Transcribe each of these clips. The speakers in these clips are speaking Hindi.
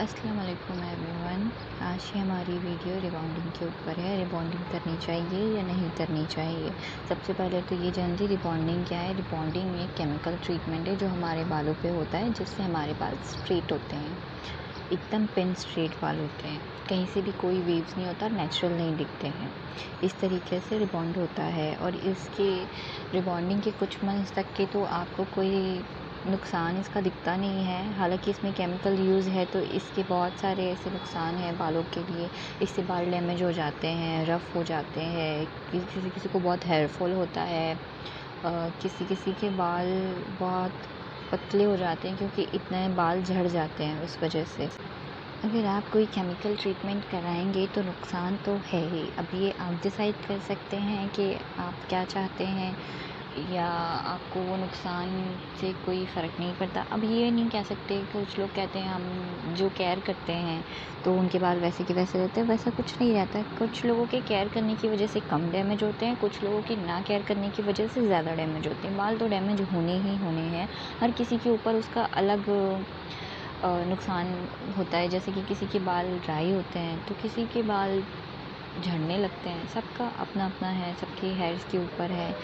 अस्सलाम वालेकुम एवरीवन। आज की हमारी वीडियो रिबॉन्डिंग के ऊपर है। रिबॉन्डिंग करनी चाहिए या नहीं करनी चाहिए। सबसे पहले तो ये जानते रिबॉन्डिंग क्या है। रिबॉन्डिंग एक केमिकल ट्रीटमेंट है जो हमारे बालों पे होता है, जिससे हमारे बाल स्ट्रेट होते हैं, एकदम पिन स्ट्रेट बाल होते हैं, कहीं से भी कोई वेव्स नहीं होता, नेचुरल नहीं दिखते हैं। इस तरीके से रिबॉन्ड होता है और इसके रिबॉन्डिंग के कुछ मंथ्स तक के तो आपको कोई नुकसान इसका दिखता नहीं है। हालांकि इसमें केमिकल यूज़ है तो इसके बहुत सारे ऐसे नुकसान हैं बालों के लिए। इससे बाल डैमेज हो जाते हैं, रफ़ हो जाते हैं, किसी किसी को बहुत हेयर फॉल होता है, किसी किसी के बाल बहुत पतले हो जाते हैं क्योंकि इतने बाल झड़ जाते हैं उस वजह से। अगर आप कोई केमिकल ट्रीटमेंट कराएंगे तो नुकसान तो है ही। अब ये आप डिसाइड कर सकते हैं कि आप क्या चाहते हैं, या आपको वो नुकसान से कोई फ़र्क नहीं पड़ता। अब ये नहीं कह सकते, कुछ लोग कहते हैं हम जो केयर करते हैं तो उनके बाल वैसे के वैसे रहते हैं, वैसा कुछ नहीं रहता है। कुछ लोगों के केयर करने की वजह से कम डैमेज होते हैं, कुछ लोगों की ना केयर करने की वजह से ज़्यादा डैमेज होते हैं। बाल तो डैमेज होने ही होने हैं, हर किसी के ऊपर उसका अलग नुकसान होता है। जैसे कि किसी के बाल ड्राई होते हैं तो किसी के बाल झड़ने लगते हैं। सबका अपना अपना है, सबके हेयर्स के ऊपर है।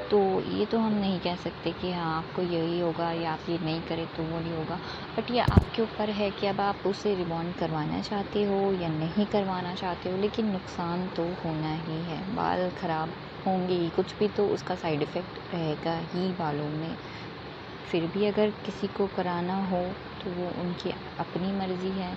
तो ये तो हम नहीं कह सकते कि हाँ आपको यही होगा या आप ये नहीं करें तो वो नहीं होगा। बट ये आपके ऊपर है कि अब आप उसे रिबॉन्ड करवाना चाहते हो या नहीं करवाना चाहते हो। लेकिन नुकसान तो होना ही है, बाल ख़राब होंगे ही, कुछ भी तो उसका साइड इफ़ेक्ट रहेगा ही बालों में। फिर भी अगर किसी को कराना हो तो वो उनकी अपनी मर्ज़ी है।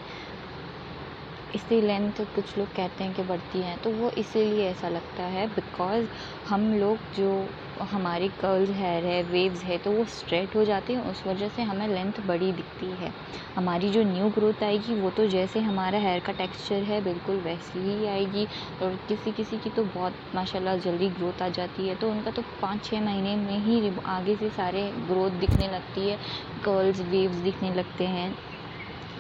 इससे लेंथ कुछ लोग कहते हैं कि बढ़ती है, तो वो इसीलिए ऐसा लगता है बिकॉज़ हम लोग जो हमारी कर्ल्स हेयर है, वेव्स है, तो वो स्ट्रेट हो जाती हैं, उस वजह से हमें लेंथ बड़ी दिखती है। हमारी जो न्यू ग्रोथ आएगी वो तो जैसे हमारा हेयर का टेक्सचर है बिल्कुल वैसी ही आएगी। और किसी किसी की तो बहुत माशाल्लाह जल्दी ग्रोथ आ जाती है, तो उनका तो 5-6 महीने में ही आगे से सारे ग्रोथ दिखने लगती है, कर्ल्स वेव्स दिखने लगते हैं।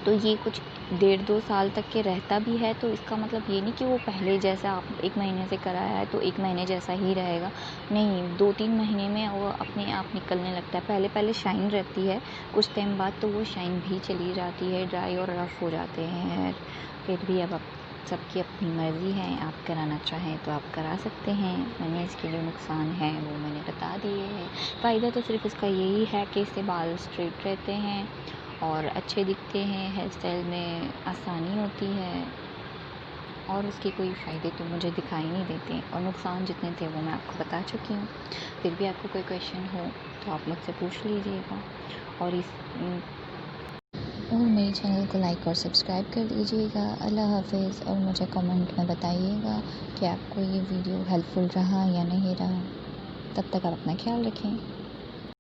तो ये कुछ 1.5-2 साल तक के रहता भी है, तो इसका मतलब ये नहीं कि वो पहले जैसा आप 1 महीने से कराया है तो 1 महीने जैसा ही रहेगा। नहीं, 2-3 महीने में वो अपने आप निकलने लगता है। पहले पहले शाइन रहती है, कुछ टाइम बाद तो वो शाइन भी चली जाती है, ड्राई और रफ़ हो जाते हैं हेयर। फिर भी अब सबकी अपनी मर्ज़ी है, आप कराना चाहें तो आप करा सकते हैं। मैंने इसके जो नुकसान हैं वो मैंने बता दिए हैं। फ़ायदा तो सिर्फ़ इसका यही है कि इससे बाल स्ट्रेट रहते हैं और अच्छे दिखते हैं, हेयर स्टाइल में आसानी होती है, और उसके कोई फ़ायदे तो मुझे दिखाई नहीं देते। और नुकसान जितने थे वो मैं आपको बता चुकी हूँ। फिर भी आपको कोई क्वेश्चन हो तो आप मुझसे पूछ लीजिएगा। और मेरे चैनल को लाइक और सब्सक्राइब कर लीजिएगा। अल्लाह हाफ़िज़। और मुझे कमेंट में बताइएगा कि आपको ये वीडियो हेल्पफुल रहा या नहीं रहा। तब तक आप अपना ख्याल रखें।